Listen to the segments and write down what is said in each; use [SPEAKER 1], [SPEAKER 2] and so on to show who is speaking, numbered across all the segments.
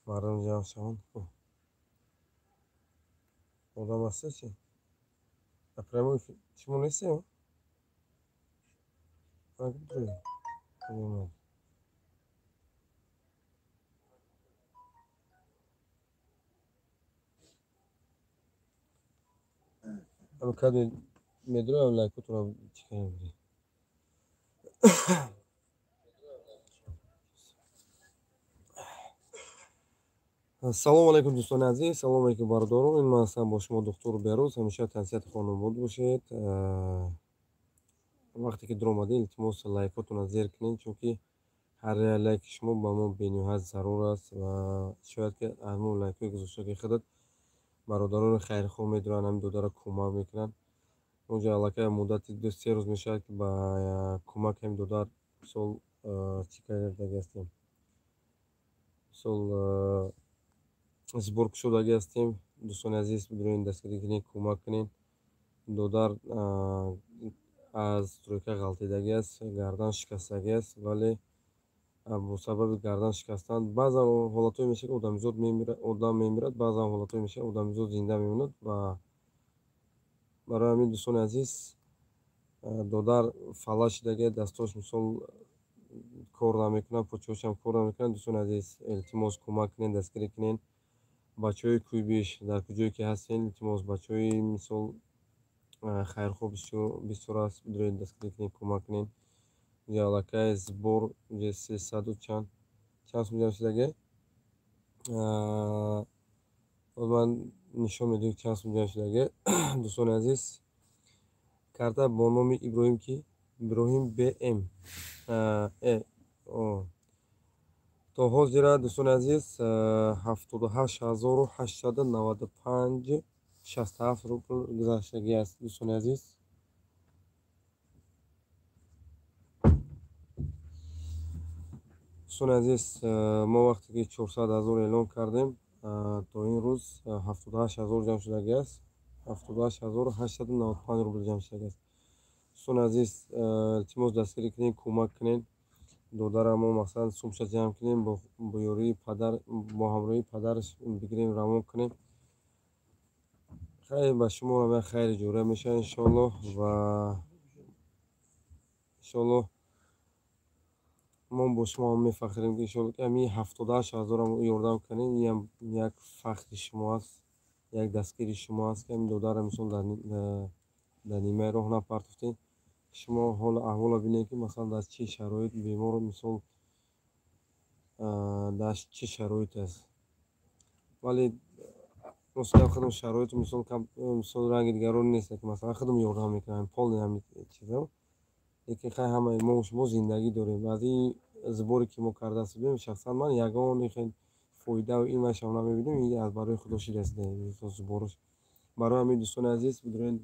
[SPEAKER 1] Mardum jam şahan ku. Odam hasta çi. Apremo çimu nesi o? Bak buraya. Tamam. Ama kadı medro evla kutura çıkayım buraya. Assalomu alaykum do'stoni aziz. Assalomu alaykum barodarim. Men hastam boshim doktor Beruz. Hamisha tavsiyat xonobod boshid. Vaqti ki омада илтимос лайкотона зер кунед, чунки ҳар лайки шумо ба мо бениҳоят зарур аст ва шояд ки ҳамон лайкҳои гузоштаги худат бародарони хайрхоҳ медоранд, ҳамин додарро кӯмак мекунанд. Онҷо аллакай муддати 2-3 рӯз мешавад ки ба кӯмаки ҳамин додар мисол чӣ кардаги ҳастем, мисол сбор кушодаги ҳастем. Дӯстони азиз, бидони дастгирӣ кунед, кӯмак кунед. Додар аз тройка ғалтидаги аст, гардан шикастанаги аст, вале бо сабаби гардан шикастан баъзан ҳолатҳое мешавад ки одам мемирад, баъзан ҳолатҳое мешавад одамизод зинда мемонад. Ва барои ҳамин дӯстони азиз, додар фалaj шидаги дастҳош мисол кор намекунад, почаҳошам кор намекунад. Дӯстони азиз, илтимос кӯмак кунед, дастгирӣ кунед. Бачаҳои Кӯйбиш, дар куҷое ки ҳастен, илтимос бачаҳои мисол хайрхоҳ бисёр аст, бидоед дастгирӣ кунед, кӯмак кунед. Инҷо аллакай сбор 300 чанд сум ҷамъ шудаге. ман нишон медиҳам чанд сум ҷамъ шудаге. Дӯстони азиз, карта бо номи Иброҳим БМ то ҳозира дӯстони азиз 78895 67 рубл гузаштагӣ аст. Дӯстони азиз, дӯстони азиз, мо вақте ки 400 000 эълон кардем, то ин рӯз 78 000 ҷамъ шудаги аст. 78 895 рубл ҷамъ шудаги аст. дӯстони азиз, илтимос дастгирӣ кунед, кӯмак кунед. додарро мо масалан сумша ҷамъ кунем, бо ёрии падар, бо ҳамроҳии падараш бигирем, равон кунем. хайр ба шумо ҳама хайри ҷора мешавад иншоаллоҳ. ва иншоаллоҳ мо бо шумо ҳам мефахрем ки иншоаллоҳ ки ҳамин 78 000 ёрдам кунем. Ин ҳам як фахри шумо аст, як дастгири шумо аст ки ҳамин додарро мисол дар нимаи роҳ напартофтем. шумо ҳолу аҳволро бинед ки масалан дар чӣ шароит бемор, мисол дар чӣ шароит аст. вале мусояд худам шароиту мисол ранги дигарон нест ки масалан худам ёрдам мекунам, полни ҳамин чизо. лекин хай ҳамаи мо шумо зиндагӣ дорем. аз ин сборе ки мо кардаастем, шахсан ман ягони фоидаву илмашам намебинем. ин аз барои худо шидаст сбораш. барои ҳамин дӯстони азиз, бидоен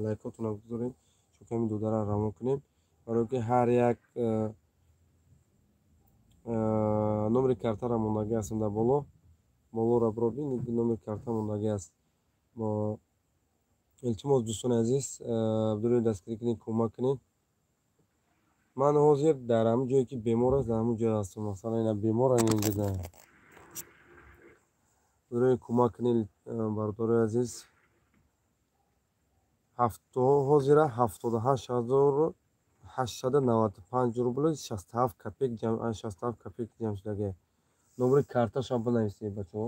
[SPEAKER 1] лайкотонро гузорем, чунки ҳамин додарро равон кунем. барое ки ҳар як номери картаро мондагӣ ҳастм дар болоро бирор бинед, номери карта мондагӣ аст. бо илтимос дӯстони азиз, бидоен дастгирӣ кунед, кӯмак кунед. ман ҳозир дар ҳамин ҷое ки бемор аст, дар ҳамин ҷо ҳастам. масалан ина бемор инҷо бидоен кӯмак кунед бародарои азиз. ҳозира 78 895 рубл 67 копек ҷамъ шудаги. номери карташам бинависед бачаҳо,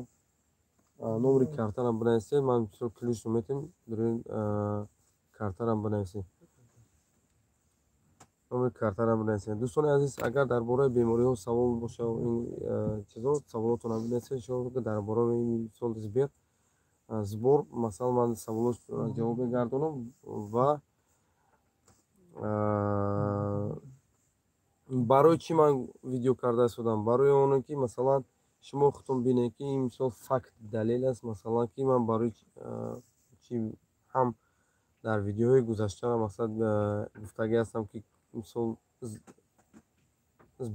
[SPEAKER 1] номери картарам бинависед. ман мисол ключро метем, бидоен картарам бинависед, номери картарам бинависед. дӯстони азиз, агар дар бораи бемориҳо савол боша, ин чизо саволотонро бинависед, иншоаллоҳ дар бораи мисол сбор масалан ман саволотро ҷавоб мегардонам. ва барои чӣ ман видео карда истодам? барои оне ки масалан шумо худтон бинед ки ин мисол факт далел аст. масалан ки ман барои чӣ ҳам дар видеоҳои гузашта масалан гуфтагӣ ҳастам ки мисол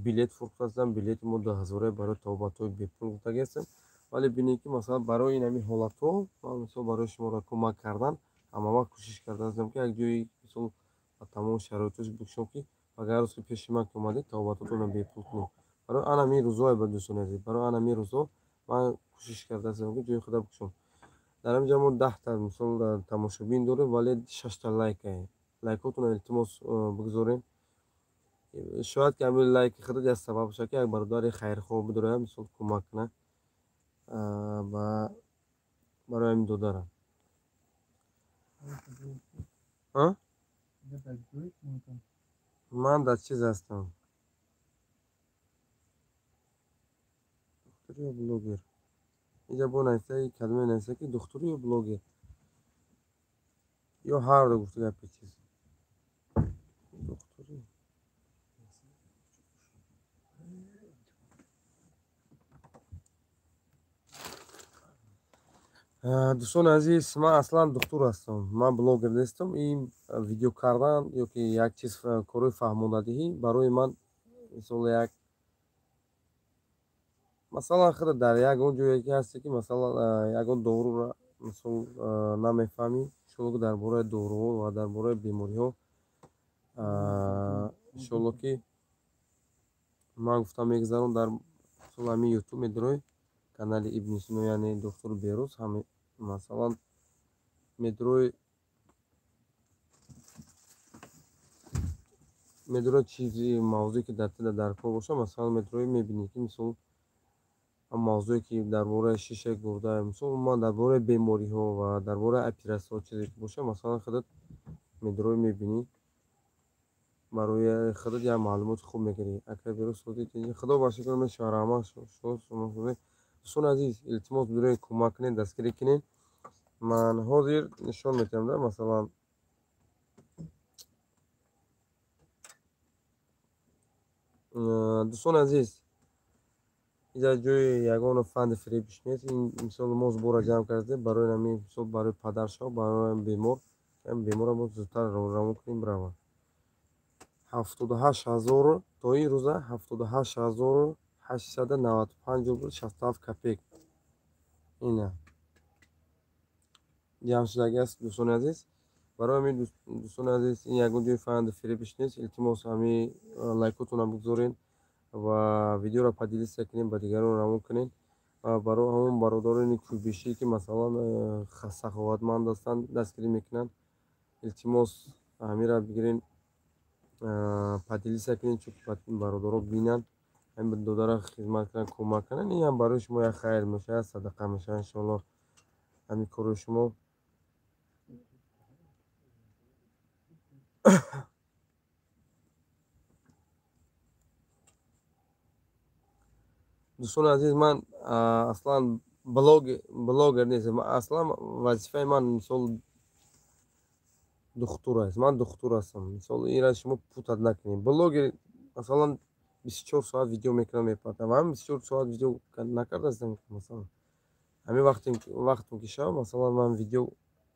[SPEAKER 1] билет фурӯхтастам, билети мо 2000 барои табобатҳои бепул гуфтагӣ ҳастам. вале бинед ки масалан барои ин ҳамин ҳолатҳо ман мисол барои шуморо кӯмак кардан ҳамавақт кӯшиш кардаастам ки як ҷои мисол ба тамоми шароитош бикушам ки агар рӯз ки пеши ман омадед табобатотонро бепул кунем. барои ан ҳамин рӯзҳое ба дӯстони азиз, барои ан ҳамин рӯзҳо من کوشش کرده هستم که جای خود بکشم. در اینجا ما 10 تا مثال تماشابین داریم ولی 6 تا لایک هست. لایکاتون التماس بگذارین. شاید که همین لایک خود از سبب باشه که یک برادر خیرخواه بداره مثال کمک کنه و برای این دو دارم. من در چیز هستم، دکتر یا بلوگر. اینجا با نوشته کلمه نوشته که دکتر یا بلوگر یا هر دو گفته گپ چیز دکتری. دوستان عزیز، من اصلا دکتر هستم، من بلوگر نیستم. این ویدیو کردن یا که یک چیز کاری فهموندگی برای من مثلا یک مثلا خود در یک اون جایی که هستی که مثلا یک اون دورو را مثلا نمیفهمی شلوک در باره دورو و در باره بیماری ها شلوکی من گفتم میگذارم در مثلا همین یوتیوب میدروی کانال ابن سینا یعنی دکتر بیروز همین مثلا میدروی چیزی موضوعی که در کار باشه مثلا میدروی میبینی که مثلا موضوعی که در باره شیشه گرده مثلا من در باره بیماری ها و در باره اپیراسیون چیزی که باشه مثلا خودت میدروی میبینی برای خودت یا معلومات خوب میگیری. اگر بیروز صوتی خدا باشه کنم شهرامه شما دوستان عزیز التماس بدون کمک کنین دستگیری کنین. من حاضر نشان میتونم در مثلا دوستان عزیز اینجا جوی یگان فند فریبش نیست. این مثال ما زبور جمع کرده برای نمی مثال برای پدرشا برای بیمار این بیمار ما زودتر روان کنیم برای 78,000 تا این روزه 78,895 روبل 67 کپیک اینه جمع شدگی است. دوستان عزیز برای همین دوستان عزیز این یگان جوی فند فریبش نیست. التماس همین لایکاتون هم بگذارین و ویدیو را پادیلیست کنین با دیگران روان کنین. برای همون برادرانی کوبیشی که مثلا سخاوتمند هستند دستگیری میکنن التماس همین را بگیرین پادیلیست کنین چون برادرها بینن همین دو داره خدمت کنن کمک کنن. این هم برای شما یک خیر میشه صدقه میشه انشالله همین کار شما. دوستان عزیز من اصلا بلاگر نیستم. اصلا وظیفه من مثال دکتر است. من دکتر هستم. مثال این را شما پوتاد نکنید. بلاگر مثلا 24 ساعت ویدیو میکنم میپاتم. من 24 ساعت ویدیو نکرده هستم. مثلا همین وقتی که شب مثلا من ویدیو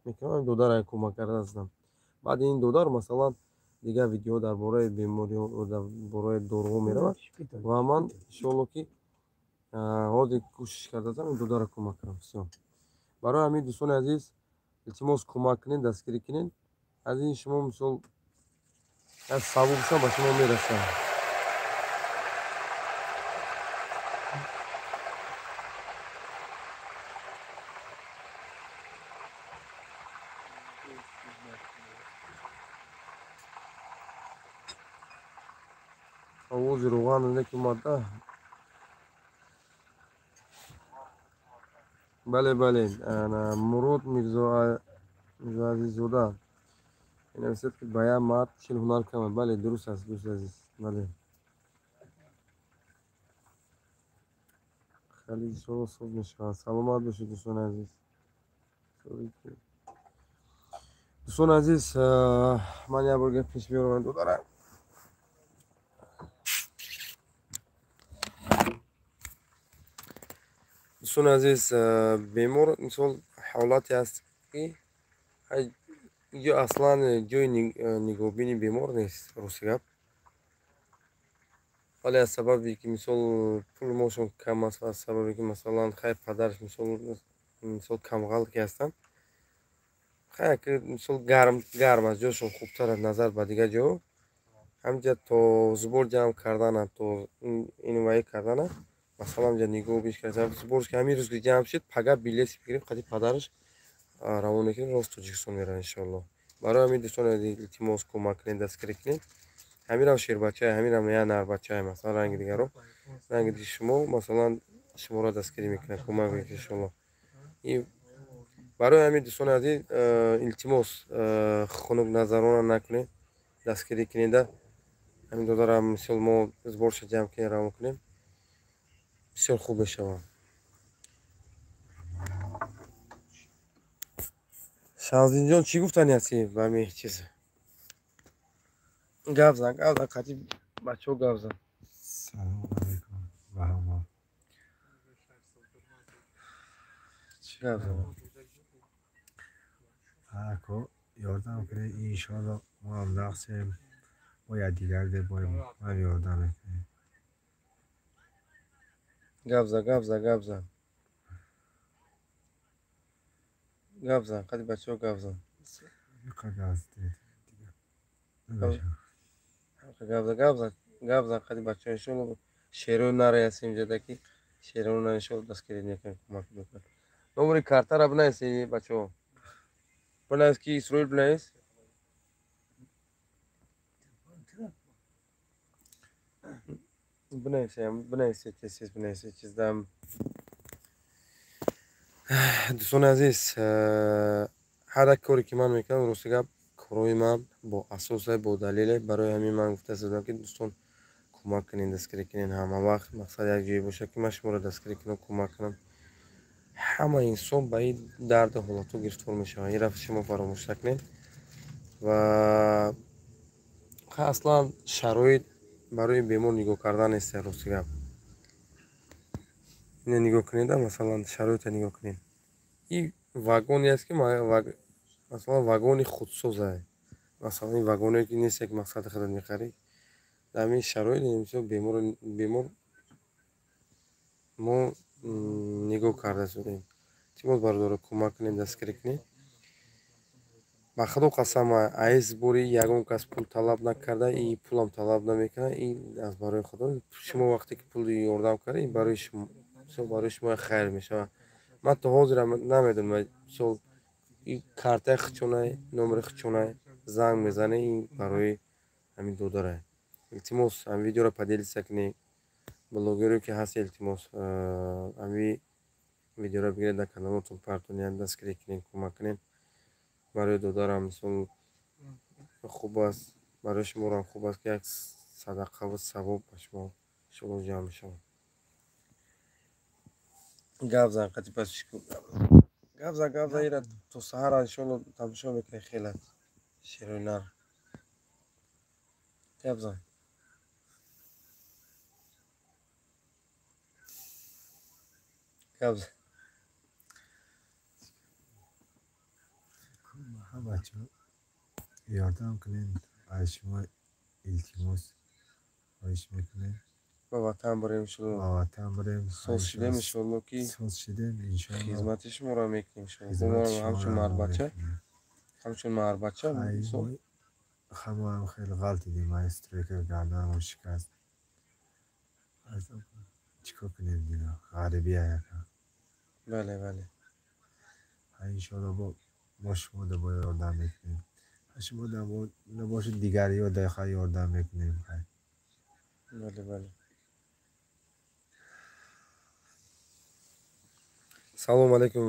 [SPEAKER 1] میکنم دودار کمک کرده هستم. بعد این دودار مثلا دیگه ویدیو در باره بیماری و در باره دورو میرم و من انشالله که حاضر کوشش کرده هستم این دودار کمک کنم. برای همین دوستان عزیز التماس کمک کنین دستگیری کنین. از این شما مثال از ثوابشان به شما میرسه. آواز روغن نکی ماده بله انا مرود میرزا عزیز زوده این نوشته که باید مرد چیل هنر کمه. بله درست است دوست عزیز. بله خیلی شما صبح میشه. سلامت باشید دوستان عزیز. دوستان عزیز من یه بار پیش بیارم دو دارم. دوستان عزیز بیمار مثال حالتی هست که یا اصلا جای نگوبینی بیمار نیست روسی گپ ولی از سببی که مثال پول ماشون کم است و از سببی که مثلا خیر پدرش مثال کمغال که هستن خیر که مثال گرم از جاشون خوبتر از نظر به دیگه جا همجا تو زبور جمع کردن تو این وایی کردن масалан ҷа нигоҳ беш кардам зборш ки ҳамин рӯз ки ҷамъ шид пага билет бигирем қади падараш равона кунем рост Тоҷикистон меравад иншоаллоҳ. Барои ҳамин дӯстон азиз илтимос кӯмак кунед, дастгирӣ кунед. ҳамирам шербачаи, ҳамирам я нарбачаи, масалан ранги дигарро, ранги ди шумо масалан шуморо дастгирӣ мекунад, кӯмак мекунад иншоаллоҳ. барои ҳамин дӯстони азиз илтимос хунукназарона накунед, дастгирӣ кунеда ҳамин додарам мисол мо зборша ҷамъ кунем равон кунем, бисёр хуб мешавад. Шамсиддинҷон чӣ гуфтани ҳастӣ ба ҳамин чиз? Гап зан, қатӣ бачаҳо гап зан.
[SPEAKER 2] Салом алейкум баҳмо.
[SPEAKER 1] Чӣ гап зан?
[SPEAKER 2] Ако ёрдам кунед иншоаллоҳ мо ҳам нақсем мо якдигар дебоем ҳам ёрдам мекунем.
[SPEAKER 1] Гап зан, гап зан, гап зан. Гап зан, қатӣ бачаҳо гап зан. Гап зан, қатӣ бачаҳо иншоаллоҳ шерои наре ҳастем ҷода ки шерои нар иншоаллоҳ дастгирӣ мекунем, кӯмак мекунем. Номери картара бинависи бачаҳо. Бинавис ки Исроил бинавис. Бинависед тез бинависед чиздам. Дӯстони азиз, ҳар як коре ки ман мекунам рости гап корои ман бо асосе, бо далеле. Барои ҳамин ман гуфта истодам ки дӯстон кӯмак кунед, дастгирӣ кунед. Ҳама вақт мақсад як ҷое бошад ки ман шуморо дастгирӣ кунам, кӯмак кунам. ҳама инсон ба ин дарду ҳолатҳо гирифтор мешавад. Ин рафт шумо фаромӯш накунед ва аслан шароит барои бемор нигоҳ кардан нест. Рости гап ине нигоҳ кунеда, масалан шароита нигоҳ кунед. ин вагоне аст ки масалан вагони худсоз аст. Масалан ин вагоне ки нест ки мақсади худат мехарӣ. дар ҳамин шароит мисол бемор мо нигоҳ карда истодем. Илтимос бародаро кӯмак кунед, дастгирӣ кунед. ба худо қасам айс бори ягон кас пул талаб накарда, ин пулам талаб намекунад. Ин аз барои худо. Шумо вақте ки пули ёрдам кардед, ин барои шумо хайр мешавад. ман то ҳозирам намедонам мисол ин картаи хучонае, номери хучонае занг мезанӣ, ин барои ҳамин додарае. Илтимос ҳамин видеоро поделиться кунед. блогере ки ҳаст илтимос ҳамин видеоро бигиред дар каналотон партоният, дастгирӣ кунед, кӯмак кунед. барои додарам мисол хуб аст, барои шуморам хуб аст ки як садақаву савоб ба шумо иншоаллоҳ ҷамъ мешавад. гап зан, қатӣ пасшикӯ гап зан, ира то саҳар иншоаллоҳ тамошо мекунед. хелат шерои нар. гап зан. гап зан.
[SPEAKER 2] бачаҳо ёрдам кунед, аз шумо илтимос хоҳиш мекунем.
[SPEAKER 1] ба ватан барем иншоаллоҳ.
[SPEAKER 2] ба ватан барем.
[SPEAKER 1] соз шидем иншоаллоҳ ки
[SPEAKER 2] соз шидем иншоаллоҳ.
[SPEAKER 1] хизмати шуморо мекунем иншоаллоҳ. ҳамчун маҳарбача
[SPEAKER 2] ҳамаам хеле ғалти дидем. стройка гарданамон шикаст. чӣ кор кунем дигар? ғарибия якам.
[SPEAKER 1] бале бале.
[SPEAKER 2] иншоаллоҳ мо шумо да бо ёрдам мекунем. шумо да мо набошед дигариҳо даха ёрдам мекунем.
[SPEAKER 1] бале бале. салому алейкум.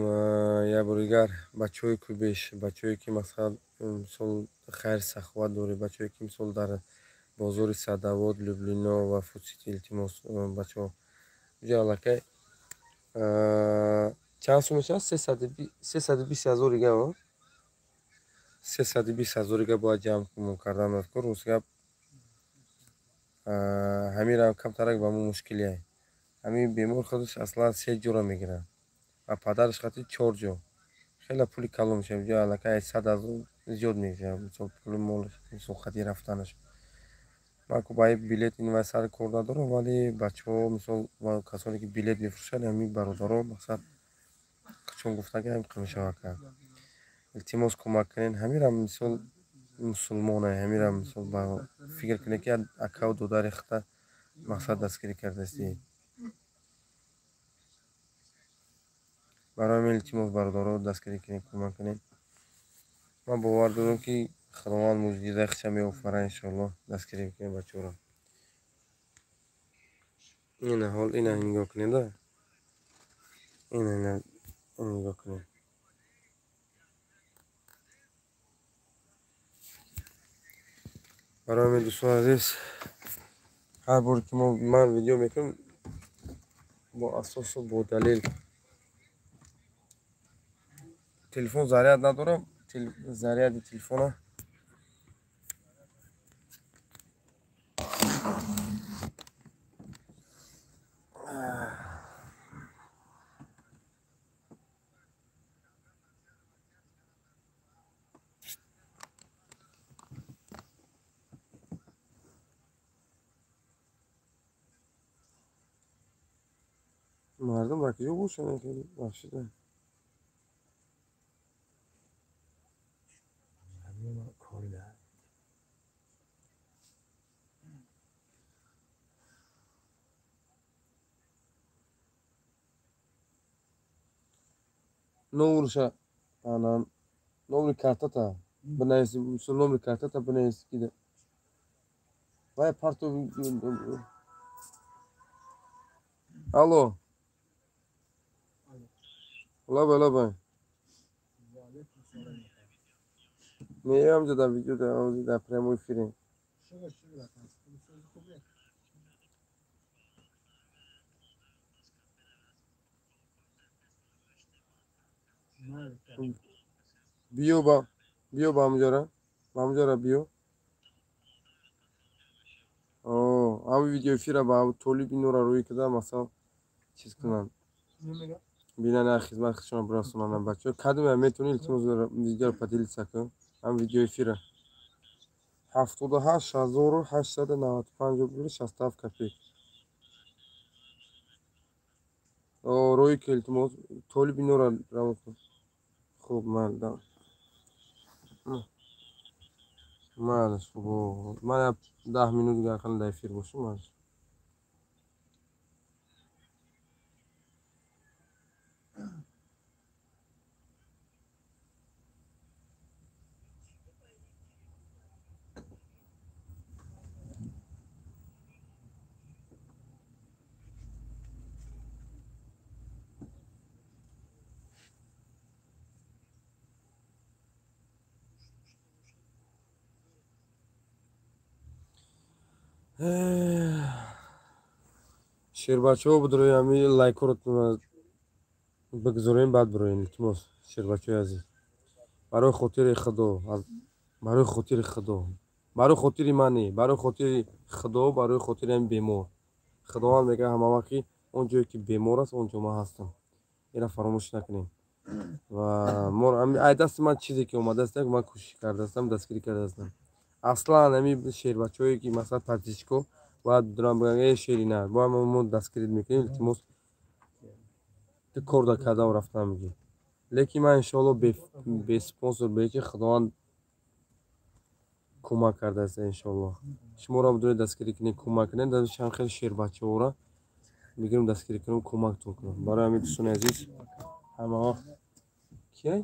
[SPEAKER 1] як бори дигар бачаҳои кӯбеш, бачаҳое ки масалан мисол хайр саховат доред, бачаҳое ки мисол дар бозори Садовод, Люблино ва Фуцити илтимос бачаҳо ҷо аллакай чанд сум мешавад? 320,000 рига. 320,000 рига бояд ҷамъ кардан мазкур. рости гап ҳамирам камтарак ба мо мушкилӣ аст. ҳамин бемор худаш аслан 3 ҷоро мегирад ва падараш қатӣ 4 ҷо. хеле пули калон мешавад. ҷо аллакай 100,000 зиёд мешавад. мисол пули молаш мисол қатӣ рафтанаш. ман ку ба билет инвай сари кор надорам, вале бачаҳо мисол касоне ки билет мефурӯшанд ҳамин бародаро мақсад чун гуфтан ки ҳамин қил мешавад кард. илтимос кӯмак кунед. ҳамирам мисол мусулмон аст. ҳамирам мисол ба фикр кунед ки акау додари худа мақсад дастгирӣ кардаистед. барои ман илтимос бародаро дастгирӣ кунед, кӯмак кунед. Ман бовар дорам ки худованд муъҷизаи хиша меофарад. Иншоаллоҳ дастгирӣ мекунем бачаҳоро. ина ҳол ина нигоҳ кунед, ина нигоҳ кунед. барои ман дӯстон азиз, ҳар боре ки ман видео мекунам бо асосу бо далел. телефон заряд надорам, заряди телефона мардум дар куҷо бошанд, хеле бахшида. номруша анан номри картата бинависи, мисол номри картата бинависи ки вай парто. алло, лабай лабай меям ҷо дар видео дар прямой эфире. биё ба ҳамҷора биё. ҳави видео эфира ба толиби нура рӯй када масал чиз кунанд. бинан хизмат хишона бирасонанд. бачаҳо кадоме метавонӣ илтимос видеоро поделиться кун. ҳам видео эфира 78895 копейк. рӯй ки илтимос толиби нура равон кун. хуб малш ман 10 минут дигар ақаллан дар эфир бошам. малш шербачаҳо бидрои ҳами лайкҳоро бигзорем, баъд бироем илтимос. шербачаҳои азиз, барои хотири худо, барои хотири худо, барои хотири мане, барои хотири худо, барои хотири ҳами бемор. худованд мегӯяд ҳама вақт ки он ҷое ки бемор аст, он ҷо ман ҳастам. инро фаромӯш накунем. ва ай дасти ман чизе ки омадааст, ман кӯшиш кардаастам, дастгирӣ кардаастам. аслан ҳами шербачаҳое ки масалан подписчикҳо бояд бидорам бигӯянд шерина бояд мо дастгирӣ мекунем, илтимос ту кор дар кадав рафтан мегӣ. лекин ман иншоалло бе спонсор бе ки худованд кӯмак кардааст. иншоалло шуморо бидоре дастгирӣ кунем, кӯмак кунем. чанд хел шербачаҳоро мегирем дастгирӣ кунем, кӯмактон кунем. барои ҳамин дӯстони азиз ҳама вақт кияй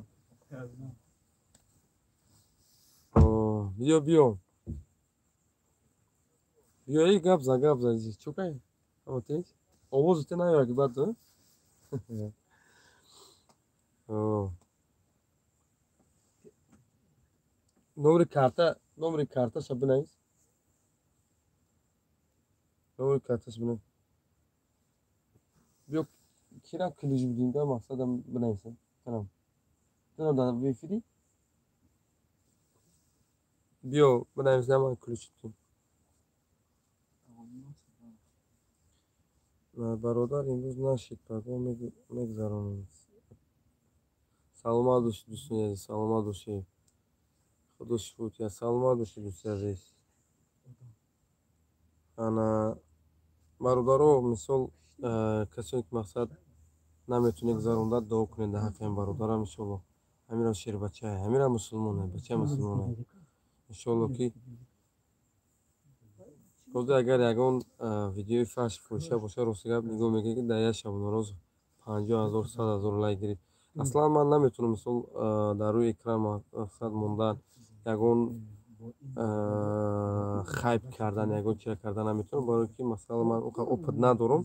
[SPEAKER 1] биё биё биё гап зан чукай амотеч овози те наёяд ки бад номри карташа бинавис. номри карташа бинавис. биё кирам клиш будим да мақсадам бинависам. канам донам дар эфири биё бинавис ҳама клиш будим. бародар имрӯз нашид паго мегзаронем. саломат бошед дӯстони азиз, саломат бошед. худо шукр. саломат бошед дӯстони азиз. ана бародаро мисол касоне ки мақсад наметавонед гузарондад дуо кунед дар ҳаққи ҳам бародарам. иншоалло ҳамира шербачаи ҳамира мусулмоне бачаи мусулмоне иншоалло ки ҳозир агар ягон видеои фаш фоҳиша боша рости гап нигоҳ мекунед ки дар як шабонарӯз 50,000 100,000 лайк гирифт. Аслан ман наметавонам мисол дар рӯи экран мақсад мондан ягон хайп кардан ягон чира кардан наметавонам, барои ки масалан ман опыт надорам.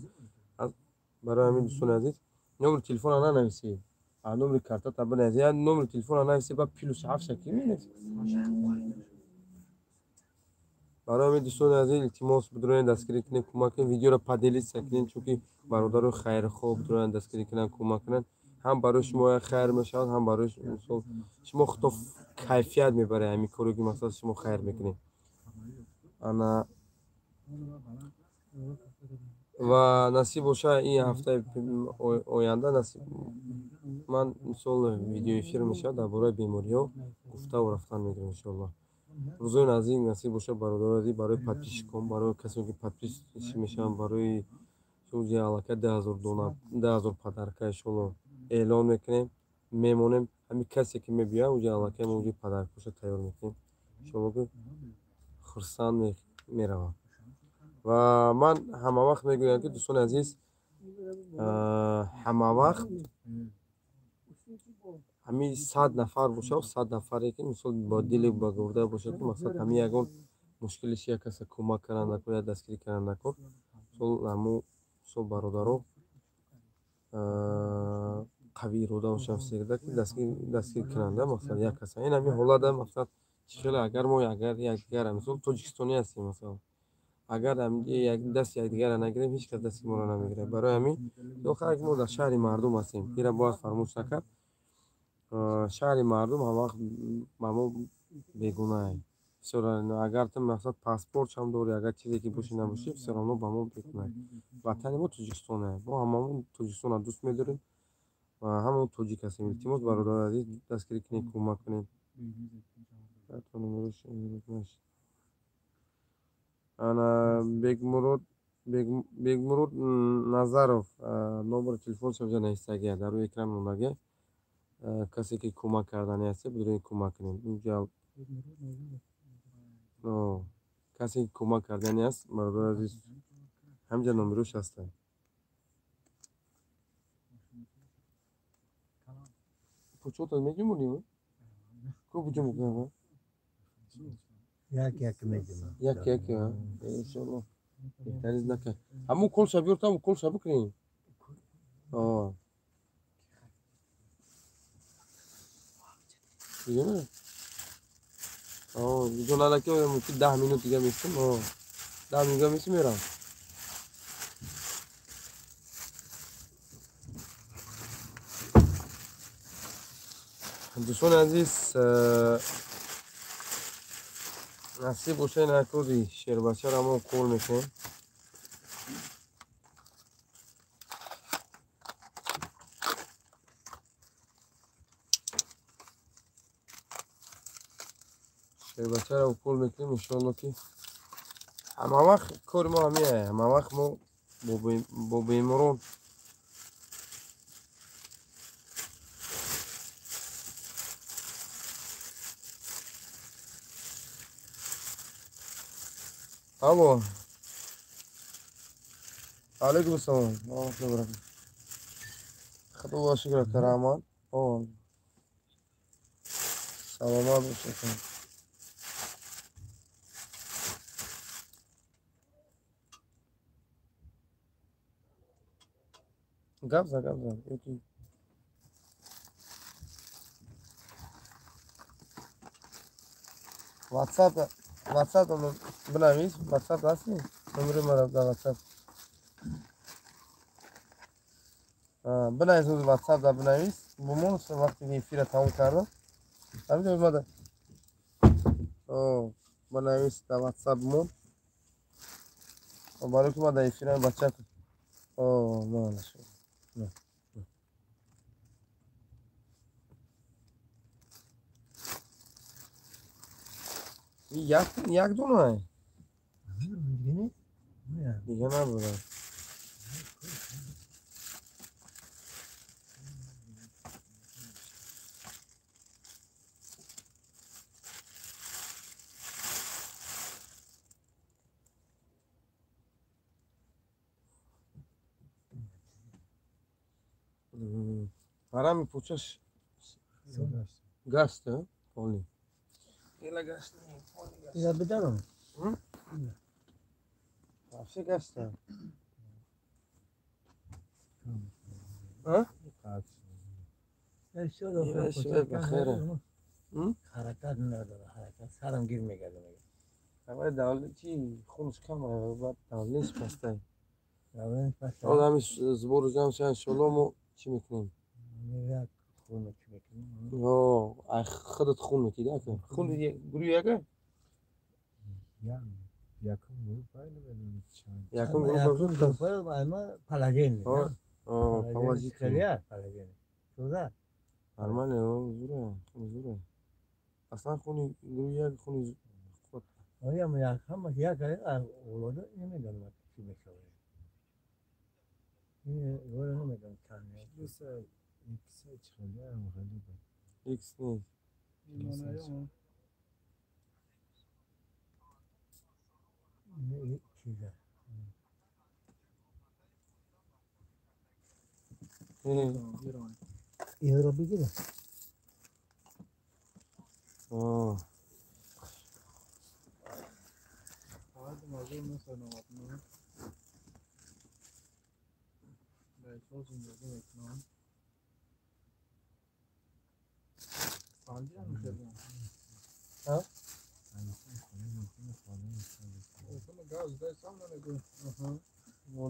[SPEAKER 1] Барои ҳамин дӯстони азиз номери телефона нанависед, номери картата бинависед, я номери телефона нависед ба +7 шакли менависед. барои ҳамин дӯстони азиз илтимос бидуронед дастгирӣ кунед, кӯмак кунед, видеоро паделит сакунед, чунки бародару хайрхоҳ бидуронед дастгирӣ кунанд, кӯмак кунанд. ҳам барои шумо хайр мешавад, ҳам барои мисол шумо худто кайфият мебаред ҳамин коре ки масалан шумо хайр мекунед. ана ва насиб боша ин ҳафтаи оянда ман мисол видеоэфир мешавад дар бораи бемориҳо гуфтаву рафтан мегирам иншоаллоҳ. рӯзои наздик насиб бошад бародари азиз, барои подписчикон, барои касоне ки подпис мешаванд, барои сӯзи аллакай 10,000 подарка иншоаллоҳ эълон мекунем, мемонем. ҳамин касе ки мебиёяд уҷа аллакай мо уҷа подаркаша тайёр мекунем, иншоаллоҳ ки хурсанд меравам. ва ман ҳамавақт мегӯям ки дӯстони азиз, ҳамавақт ҳамин 100 нафар бошад, 100 нафаре ки мисол бо дили ба гурда бошад ки мақсад ҳамин ягон мушкилиш як каса кӯмак каранда кор, як дастгирӣ каранда кор, ҳамун мисол бародаро қавӣ ирода бошанд всегда ки дастгир кунанда мақсад як каса. Ин ҳамин ҳолата мақсад чӣ хеле агар мо якдигара мисол тоҷикистонӣ ҳастем, масалан агар дасти якдигарро нагирем, ҳеҷ кас дасти моро намегирад. барои ҳамин охир мо дар шаҳри мардум ҳастем, инро бояд фаромӯш накард. шаҳри мардум ҳамавақт ба мо бегунаем. агар ту мақсад паспортшам дорӣ, агар чизе ки бошӣ набошӣ, все равно ба мо бегунаем. ватани мо Тоҷикистоне, мо ҳамамон Тоҷикистонро дӯст медорем ва ҳамамон тоҷик ҳастем. илтимос бародари азиз дастгирӣ кунед, кӯмак кунед. ана бегмурод назаров номери телефонашон ҷа навистагия дар рӯи экран мондагия. касе ки кӯмак кардани ҳастед бидуронед кӯмак кунед. инҷа касе ки кӯмак кардани аст бародари азиз ҳамҷа номерош ҳастанд. почётат меҷумонӣ? ко буҷумукава?
[SPEAKER 2] як мегирам.
[SPEAKER 1] як иншоаллоҳ беҳтариз накард. ҳамун колша биёртам, колша бикунем. ҷон алаки 10 минут дига местим. 10 минут дига местим мерам. дӯстони азиз, насиб боша ин як рӯзи шербачаро мо кол мекунем. шербачаро кол мекунем иншоаллоҳ ки ҳамавақт кори мо ҳамин ҳамавақт мо бо беморон алло. алайкум ассалом. худо шукр карамат. саломат бошед. гап зад. ватсап бинавис. ватсап ҳасти? номери маро дар ватсап бинавис. ватсап дар бинавис. бумон вақте ки эфира тамом кардам. ҳамин омада. бинавис дар ватсап бумон. барои ки ман дар эфирам бачак. як дона дига набурад. برای می پوچش گست ها؟ خالی ایلا گست
[SPEAKER 3] اینا بدارم
[SPEAKER 1] کفشه گست ها؟
[SPEAKER 3] شده
[SPEAKER 1] بخیره
[SPEAKER 3] حرکت نداره حرکت سرم گیر میگرده
[SPEAKER 1] اما دولت چی خونش کمه بعد دولتش پسته
[SPEAKER 3] میگه پس
[SPEAKER 1] آدمی زبور جمع شدن شلومو چی میکنیم؟
[SPEAKER 3] میگه خونه چی میکنیم
[SPEAKER 1] خودت خون میکی که خون گروه یکه؟
[SPEAKER 2] یکم گروه باید بدونید چند
[SPEAKER 1] یکم گروه
[SPEAKER 3] اما پلاجین
[SPEAKER 1] پلاجی
[SPEAKER 3] خیلی پلاجین شده
[SPEAKER 1] ارمانه زوره اصلا خونی گروه یک خونی خود
[SPEAKER 3] آیا ما یک هم یک اولاده نمیدونم چی میشه این اولاده نمیدونم چند
[SPEAKER 2] ایکس خیلی هم خیلی بود
[SPEAKER 1] ایکس نیست
[SPEAKER 3] این چیزه این رو بگیره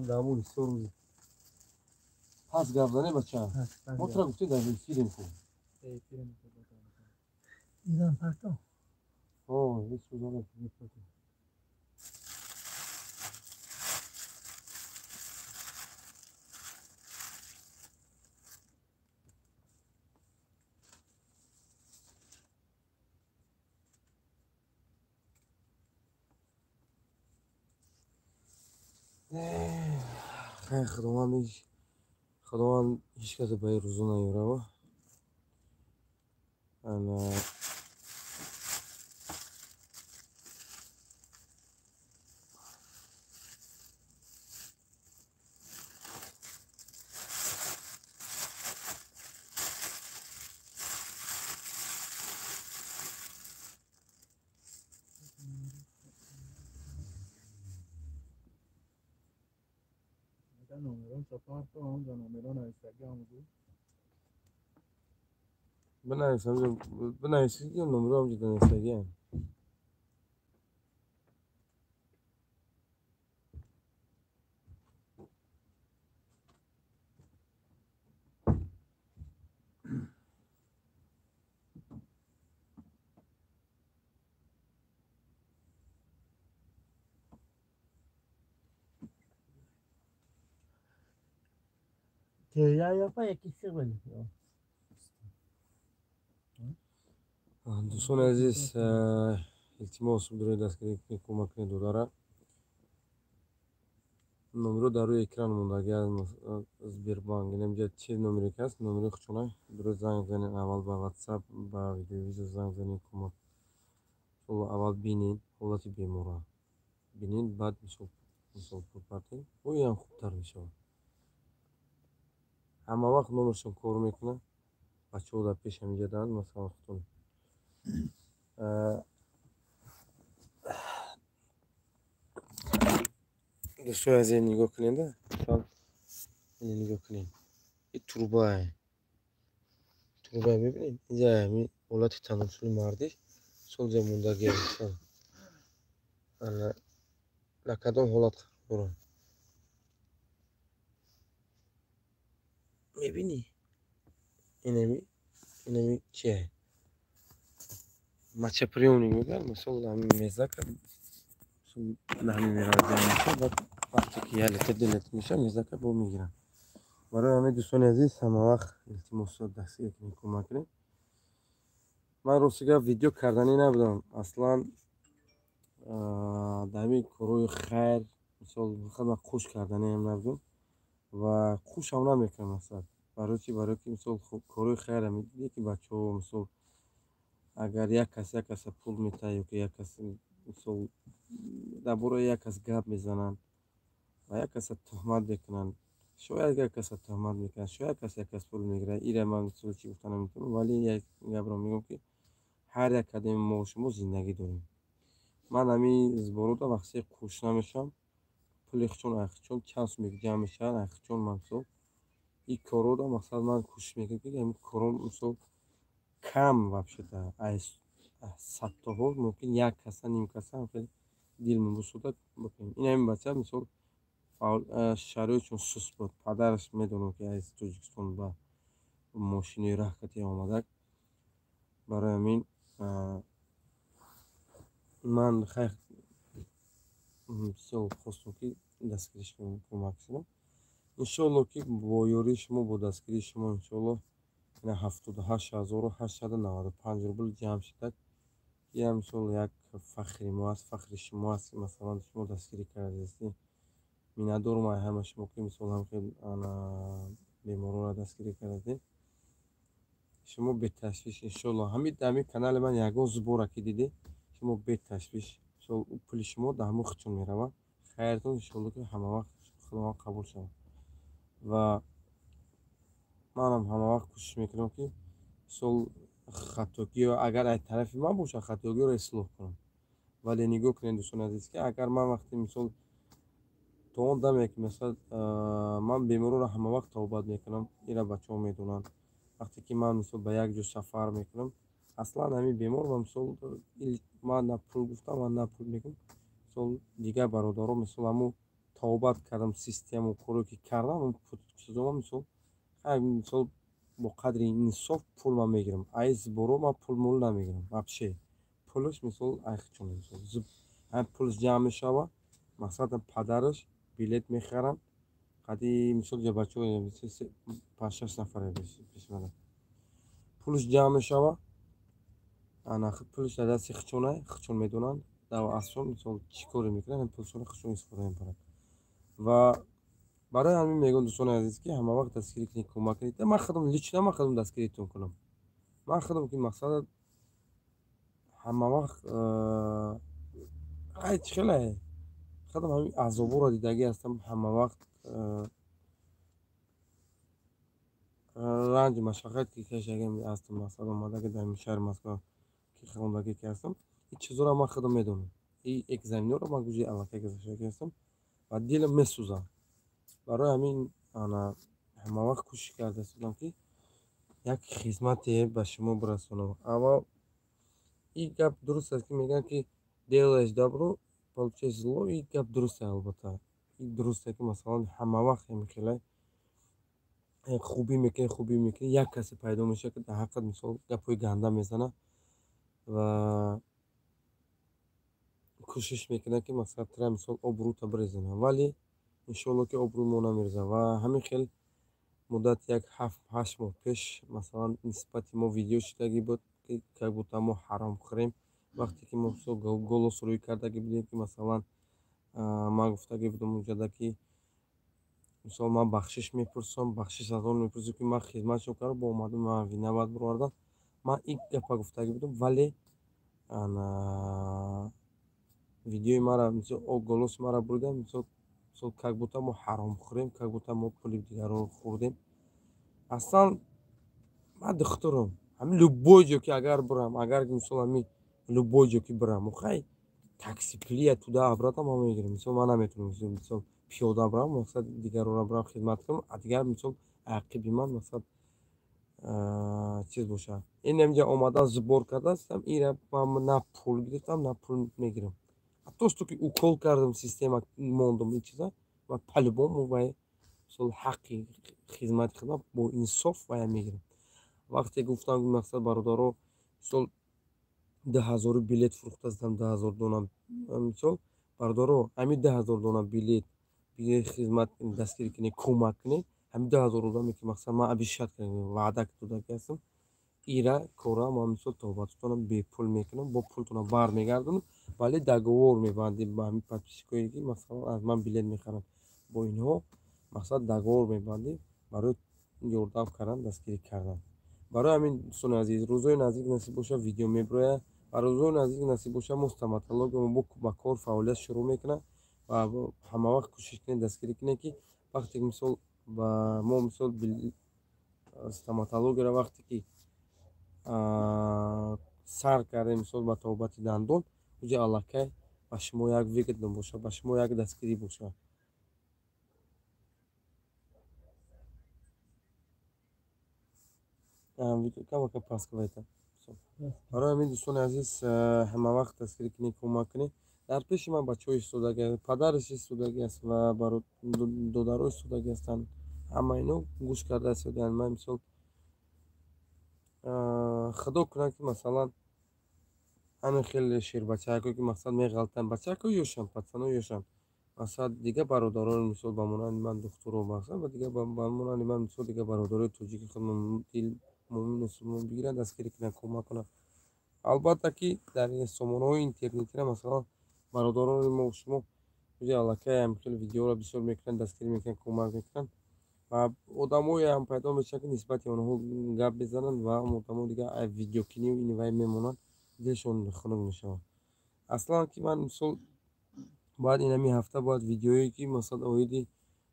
[SPEAKER 1] دامون سوروزی پس گفته بچه ما ترا گفتی در این فیلم کن
[SPEAKER 3] ایران پرتو
[SPEAKER 1] هیچ بزنه خیلی خداوند هیچ کسی به این روزو نیاره انا بنویسید که نمره هم جدا نستگیم
[SPEAKER 3] یا پا یکی سیگل
[SPEAKER 1] دوستان عزیز التماس بدارید دست که کمک داره نمره در روی اکران موندگی از بیربانک اینجا چه نمره هست نمره خودشونه درست زنگ زنید اول با واتساپ با ویدیو ویزا زنگ زنید کمک اول بینید حالت بیمورا بینید بعد مثال پرپرتین او هم خوبتر میشه همه وقت نمرشون کار میکنه بچه ها در پیش هم جدن مثلا خودتون دوستان از این نگاه کنید این نگاه کنید این تروبه ببینید اینجا همین حالت تناسل مردی سولجا موندگی مثلا لکدام حالت برو میبینی اینمی چیه مچپریونی میگن مثلا همین میزک همین میراجع میشه بعد وقتی که یالت دلت میشه میزک با میگیرن برای همه دوستان عزیز همه وقت التماس دستی کنید کمک کنید من روسیگا ویدیو کردنی نبودم اصلا دمی کروی خیر مثال خدمت خوش کردنی هم نبودم و خوش هم نمیکنم مثلا برای که مثال کروی خیر هم یکی بچه ها مثال اگر یک کس پول میته یا که یک کس مثال در برای یک کس گپ میزنن و یک کس تهمت میکنن шояд як каса тӯҳмат мекунад, шояд кас як кас пул мегирад. Ира ман мисол чӣ гуфта наметавонам, вале як гапро мегӯям ки ҳар як кадами мо шумо зиндагӣ дорем. Ман ҳамин зборода вақте кушна мешавам, пули хичон айхичон чанд сумеки ҷамъ мешавад, айхичон ман мисол ин коррода мақсад ман кӯшиш мекунам ки ҳамин корро мисол кам вообще-то аз садтаҳо мумкин як каса ним каса хеле дил мебусуда бакунем. Ин ҳамин бача мисол шароитшон суст буд. Падараш медонам ки аз Тоҷикистон ба мошини раҳкатӣ омадак. Барои ҳамин ман хайр бисёр хостам ки дастгириш кӯмак шудам. иншоалло ки бо ёрии шумо, бо дастгирии шумо иншоалло 78895 рубл ҷамъ шудак. ям мисол як фахри мо аст, фахри шумо аст ки масалан шумо дастгирӣ кардаистед. миннатдорум аз ҳама шумо ки мисол ҳамхел беморонро дастгирӣ кардед. шумо беташвиш иншоалло ҳамин канали ман ягон зуборе ки дидед, шумо беташвиш мисол пули шумо дар ҳамон хичон меравад. хайртон иншоалло ки ҳама вақт худованд қабул шавад. ва манам ҳама вақт кӯшиш мекунам ки мисол хатогиё агар аз тарафи ман бошад, хатогиёро ислоҳ кунам. вале нигоҳ кунед дӯстони азиз ки агар ман вақте мисол то он даме ки масал ман беморро ҳама вақт тавбат мекунам, ира бачаҳо медонанд. вақте ки ман мисол ба як ҷо сафар мекунам, аслан ҳамин бемор ва мисол ман на пул гуфтам ва на пул мегӯям, мисол дигар бародаро мисол ҳамун тавбат кардам, систему коре ки кардам чизома мисол мисол бо қадри инсоф пул ман мегирам. аз зборо ман пул мул намегирам вообще. пулаш мисол айхичон мисол ҳам пулаш ҷамъ мешавад, мақсадам падараш билет мехаранд. қади мисол ҷа бачаҳо 5-6 нафаре пешмада. пулаш ҷамъ мешавад, анахи пулаш дар дасти хичонае, хичон медонанд. дар асрон мисол чӣ коре мекунанд, ҳам пулашоро хичон истифода мебаранд. ва барои ҳамин мегӯям дӯстони азиз ки ҳама вақт дастгирӣ кунед, кӯмак кунед. ман худам лично ман худам дастгиритон кунам. ман худам ки мақсадат ҳама вақт хеле худам ҳамин азоборо дидагӣ ҳастам. ҳама вақт ранҷ машаққат ки кашидагӣ ҳастам. мақсад омадаги дар шаҳри Москва ки хондагӣ ки ҳастам, ин чизоро ман худам медонам. ин экзаменоро ман гӯҷи аллакай гузаштагӣ ҳастам ва дилам месӯзад. барои ҳамин ҳама вақт кӯшиш кардастам ки як хизмате ба шумо бирасонам. аввал ин гап дуруст аст ки мегӯянд ки делаешь добро, получаешь зло. ин гап дуруст аст албатта. ин дуруст аст ки масалан ҳама вақт хела хубӣ мекунӣ, як касе пайдо мешавад ки дар ҳаққат мисол гапҳои ганда мезанад ва кӯшиш мекунад ки мақсадтира мисол обрӯта бирезонад. вале иншоалло ки обрӯи мо намерезад. ва ҳамин хел муддати як 7-8 моҳ пеш масалан нисбати мо видео шудагӣ буд ки как будто мо ҳаромхӯрем. вақте ки мо голос рӯй кардагӣ будем ки масалан ман гуфтагӣ будам унҷода ки мисол ман бахшиш мепурсам, бахшиш аз он мепурсам ки ман хизматшон кардам, бо омадам ман вина бад бировардам. ман ин гапа гуфтагӣ будам, вале видеои маро мисол голоси маро буридам, мисол как будто мо ҳаромхӯрем, как будто мо пули дигарро хӯрдем. аслан ман духтурам, ҳамин любой ҷо ки агар бирам, агар мисол ҳамин любой ҷо ки бирам, хай такси пулия туда обратно ман мегирам. мисол ман наметавонам мисол пиёда бирам, мақсад дигарро бирам хизмат кунам, дигар мисол ақиби ман мақсад чиз бошад. ин ҳамҷа омадан зубор кардаастам, ира ман на пул гирифтам, на пул мегирам. ҳатто то ки укол кардам, система мондам, ин чиза ва по-любому вай мисол ҳаққи хизмати худам бо инсоф вая мегирам. вақте гуфтам мақсад бародаро мисол 10,000 билет фурӯхтастам, 10,000 дона мисол бародаро ҳамин 10,000 дона билет хизмат дастгирӣ кунед, кӯмак кунед, ҳамин 10,000 дона ки мақсад ман абишат кардам, ваъда додаги ҳастам, ира кора ман мисол тавбатотонам бепул мекунам, бо пултонам бармегардонам, вале договор мебандем ба ҳамин подписчикое ки масалан аз ман билет мехаранд. бо инҳо мақсад договор мебандем барои ёрдам кардан, дастгирӣ кардан. барои ҳамин дӯстони азиз, рӯзои наздик насиб бошад, видео мебирояд ва рӯзои наздик насиб бошад, мо стоматология мо ба кор фаъолият шурӯъ мекунад ва ҳама вақт кӯшиш кунед дастгирӣ кунед ки вақте мисол ва мо мисол стоматологияро вақте ки сар кардем мисол ба табобати дандон уҷа аллакай ба шумо як выгодно бошад, ба шумо як дастгирӣ бошад. Камака паскавайта. Барои ҳамин дӯстони азиз ҳама вақт дастгирӣ кунед, кӯмак кунед. Дар пеши ман бачаҳои истодагӣ, падараш истодагӣ аст ва додарҳо истодагӣ ҳастанд. Ҳама ино гӯш карда истоданд. Ман мисол худо кунад ки масалан ҳамин хеле шербачаҳое ки мақсад меғалтанд, бачаҳои ёшанд, пацанои ёшанд. Масалан дига бародарон мисол ба монанди ман духтуро бахшанд ва дига ба монанди ман мисол дига бародарои тоҷики худмон муъмин мусулмон бигиранд, дастгирӣ кунанд, кӯмак кунанд. Албатта ки дар сомонаҳои интернетира масалан бародарони мо шумо уҷа аллакай ҳам хеле видеоро бисёр мекунанд, дастгирӣ мекунанд, кӯмак мекунанд ва одамое ҳам пайдо мешаванд ки нисбати онҳо гап мезананд ва ҳам одамо дига видеокунию ин вай мемонанд, дилшон хунук мешавад. Аслан ки ман мисол бояд ин ҳамин ҳафта бояд видеое ки масалан оиди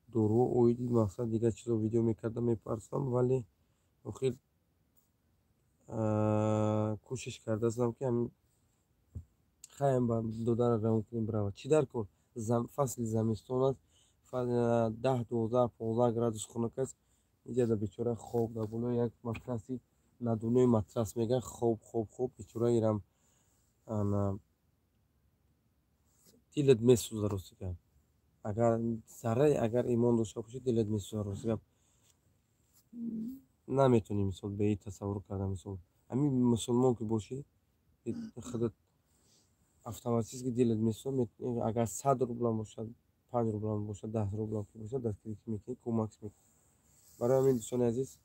[SPEAKER 1] доруҳо, оиди мақсад дига чизо видео мекардам, мепарсонам, вале охир кӯшиш кардаастам ки хаем ба додара равон кунем биравад. Чӣ дар кор? Фасли замистон аст, 10-12-15 градус хунук аст. Иҷада бечора хоб дар болои як матраси надунои матрас мегӯянд хоб бечора ирам дилат месӯза ростигап. Агар зарраи агар имон дошта бошӣ дилат месӯза ростигап. Наметонӣ мисол бе ин тасаввур карда мисол ҳамин мусулмон ки бошӣ худат автоматически дилат месӯзад. Агар 100 рублам бошад, 5 рублам бошад, 10 рублам ки бошад дастгирӣ мекунӣ, кӯмак мекунӣ. Барои ҳамин дӯстони азиз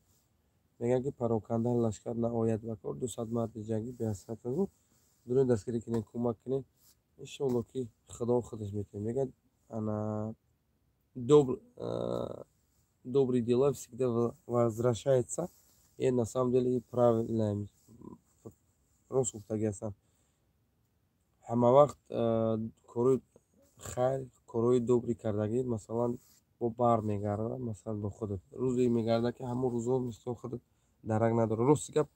[SPEAKER 1] мегӯям ки парокандаи лашкар наояд ба кор. 200 марди ҷангӣ беҳасрат азу дурӯи дастгирӣ кунед, кӯмак кунед. Иншоалло ки худо худаш метавонад. Мегӯяд добрые дела всегда возвращаются. И на самом деле правильно рост гуфтагӣ ҳастанд. Ҳама вақт кори хайр, корои добрӣ кардагӣ масалан бо бармегардад. Масалан бо худат рӯзе мегардад ки ҳамон рӯзҳо мисли худат дарак надорад. Рости гап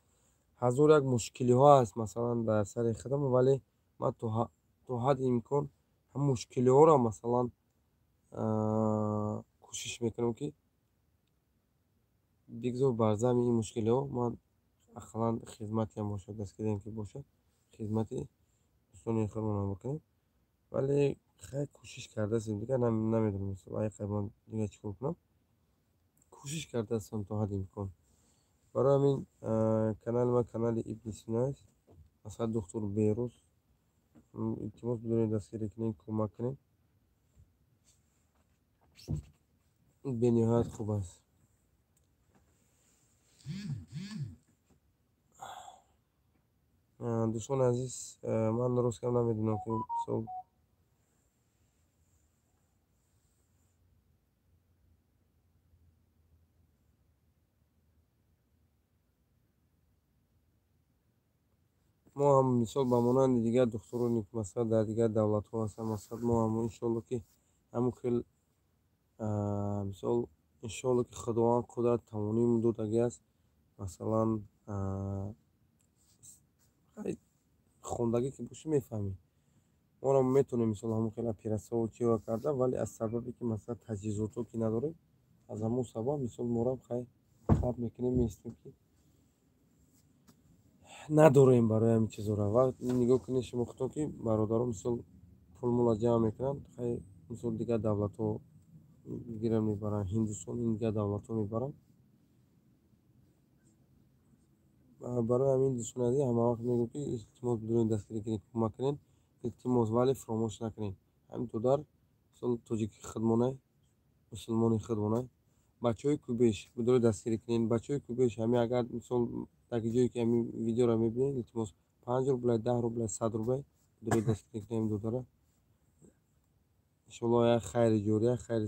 [SPEAKER 1] ҳазор як мушкилиҳо аст масалан дар сари худам, вале ман то ҳадди имкон ҳам мушкилиҳоро масалан кӯшиш мекунам ки бигзор бар замми ин мушкилиҳо ман ақаллан хизматиам бошад, дастгириям ки бошад, хизмати дӯстони худмонам бикунем. Вале хай кӯшиш кардаастем дига намедонам мисол айқай ман дига чӣ кор кунам. Кӯшиш кардаастам то ҳадди имкон. Барои ҳамин канали ман канали Ибн Сино аст. Масалан духтур Берӯз. Илтимос бидоред дастгирӣ кунед, кӯмак кунед. бениҳоят хуб аст. Дӯстони азиз, ман ростгап намедонам ки мисол мо ҳам мисол ба монанди дигар духтурони масалан дар дигар давлатҳо ҳастанд. Масалан мо ҳам иншоалло ки ҳамон хел мисол иншоалло ки худованд қудрат тавоним додагӣ аст. Масалан хондагӣ ки бошӣ мефаҳмӣ. Моро метавонем мисол ҳамон хел оператсияҳо чиро карда, вале аз сабаби ки масалан таҷҳизото ки надорем, аз ҳамон сабаб мисол моро хай сабр мекунем, меистем ки надорем барои ҳамин чизора. Ва нигоҳ кунед шумо худто ки бародарон мисол пулмула ҷамъ мекунанд, хай мисол дигар давлатҳо гиранд мебаранд, Ҳиндустон ин дигар давлатҳо мебаранд. Барои ҳамин дӯстони азиз ҳама вақт мегӯям ки илтимос бидоред дастгирӣ кунед, кӯмак кунед. Илтимос вале фаромӯш накунед. Ҳамин додар мисол тоҷики худмонай, мусулмони худмонай, бачаҳои кӯбеш бидоред дастгирӣ кунед. Бачаҳои кӯбеш ҳамин агар мисол дар ҷое ки ҳамин видеоро мебинед, илтимос 5 рубля, 10 рубля, 100 рубля бидоред дастгирӣ кунед ҳамин додара. Иншоалло як хайри ҷория, хайри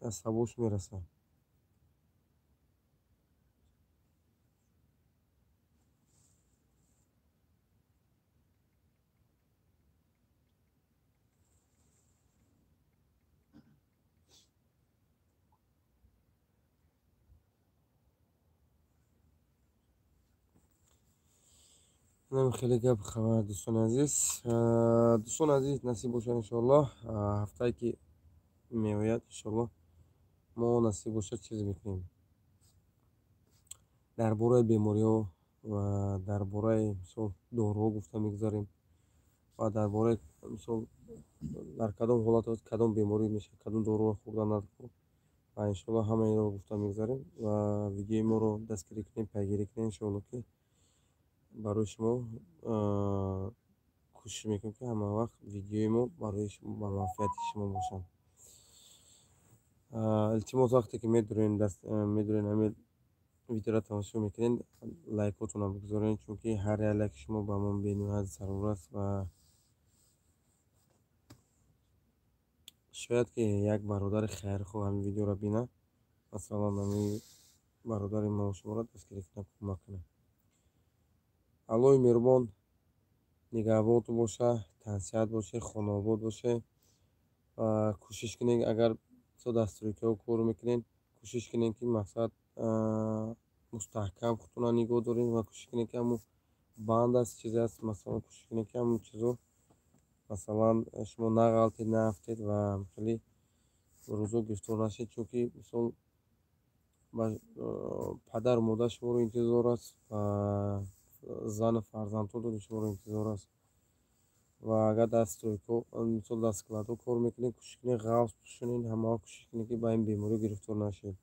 [SPEAKER 1] аз сабош мерасад. نمی خیلی گپ خبر دوستان عزیز. دوستان عزیز نصیب باشه انشالله هفته که میآید انشالله ما نصیب باشه چیز میکنیم درباره بیماری‌ها و درباره مثلا داروها گفته میگذاریم و درباره مثلا در کدام حالات کدام بیماری میشه کدام دارو خوردن نداره و انشالله همه این رو گفته میگذاریم و ویدیوی ما رو دستگیری کنیم پیگیری کنیم انشالله که برای شما کوشش میکنیم که همه وقت ویدیوی ما برای شما با منفعت شما باشن. التماس وقتی که میدونین همین ویدیو را تماشا میکنین لایکاتون رو بگذارین چون که هر لایک شما با من بینهایت ضرور است و شاید که یک برادر خیرخواه همین ویدیو را بینه مثلا همین برادر ما و شما را دستگیری کنه کمک کنه. аллои меҳрубон нигоҳбон боша тансиҳат боше хонобод боше ва кӯшиш кунед агар дастрӯйкаҳо кор мекунед кӯшиш кунед ки мақсад мустаҳкам худтона нигоҳ доред ва кӯшиш кунед ки ҳамун банд аст чизе аст масалан кӯшиш кунед ки ҳамун чизо масалан шумо нағалтед наафтед ва хеле рӯзо гирифтор нашед чунки мисол падару модар шуморо интизор аст ва зану фарзандҳо шуморо интизор аст ва агар дастрӯйко мисол дасткладҳо кор мекунед кӯшиш кунед ғафс пӯшонед ҳамавақт кӯшиш кунед ки ба ин беморӣ гирифтор нашед.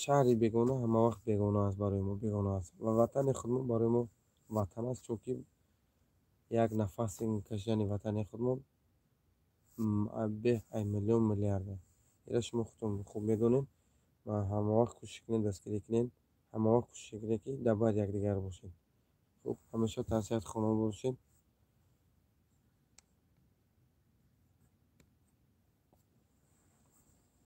[SPEAKER 1] шаҳри бегона ҳамавақт бегона аст барои мо бегона аст ва ватани худмо барои мо ватан аст чунки як нафаси кашидани ватани худмо ай миллион миллиард аст. ира шумо худтон хуб медонед ва ҳамавақт кӯшиш кунед дастгирӣ кунед ҳамавақт кӯшиш кунед ки дар байни якдигар бошед. хуб ҳамеша тансиҳат хона бошед.